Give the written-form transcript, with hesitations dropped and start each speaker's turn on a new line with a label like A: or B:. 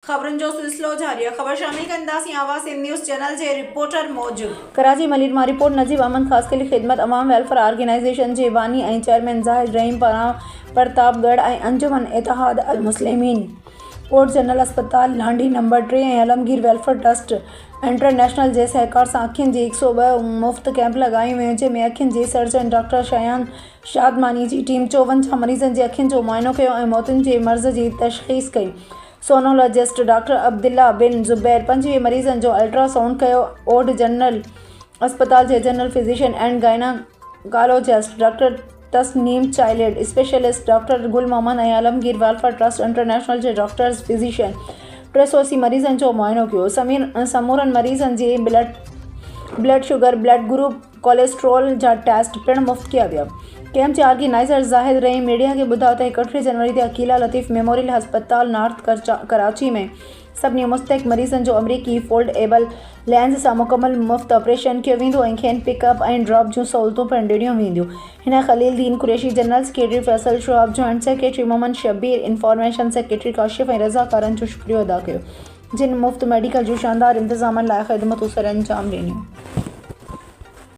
A: खबरन जो सिलसिलो जारी है। खबर शामिल कंदासीं आवाज़ न्यूज़ चैनल जे रिपोर्टर मौजूद
B: कराची मलिर मां रिपोर्ट नजीब अहमद ख़ास के ख़िदमत अवाम वेलफेयर ऑर्गेनाइज़ेशन जे बानी ऐं चेयरमैन ज़ाहिद रहीम पारां प्रतापगढ़ ऐं अंजुमन इत्तेहाद अल मुस्लिमीन पोर्ट जनरल अस्पताल लांडी नंबर 3 ऐं आलमगीर वेलफेयर ट्रस्ट इंटरनेशनल जे सहकार सां अखियुनि जी 102 मुफ़्त कैंप लॻायूं वियूं, जंहिंमें अखियुनि जी सर्जन डॉक्टर शयान शादमानी जी टीम 54 मरीज़नि जे अखियुनि जो मुआइनो कयो ऐं मौतुनि जे मर्ज़ जी तशख़ीस कई। सोनोलॉजिस्ट डॉक्टर अब्दुल्ला बिन ज़ुबैर 25 मरीज़नि जो अल्ट्रासाउंड कयो। ओड जनरल अस्पताल जे general physician and gynaecologist doctor Tasneem child specialist doctor Gul Mohammad ऐं आलमगीर वेलफेयर ट्रस्ट इंटरनेशनल जे डॉक्टर्स फिजिशियन 380 मरीज़नि जो मुआइनो कयो। समूरनि मरीज़नि जी blood sugar, blood group, cholesterol जा टेस्ट पिणु मुफ़्त कया विया। कैंप जे ऑर्गेनाइज़र ज़ाहिद रहीम मीडिया खे ॿुधायो त 31 जनवरी ते अकीला लतीफ़ मेमोरियल अस्पताल नॉर्थ कराची में सभिनी मुस्तहिक़ मरीज़नि जो अमरीकी फोल्डेबल लेंस सां मुकमल मुफ़्त ऑपरेशन कयो वेंदो ऐं खेनि पिकअप ऐं ड्रॉप जूं सहूलियतूं पिणु ॾिनियूं वेंदियूं। हिन Khalil Din Qureshi, general secretary Faisal Shuaib, joint secretary Mohammad Shabbir, information secretary Kashif ऐं रज़ाकारनि जो शुक्रिया अदा कयो, जिन मुफ़्त मेडिकल जूं शानदार इंतज़ामनि लाइ ख़िदमतूं सर अंजाम ॾिनियूं।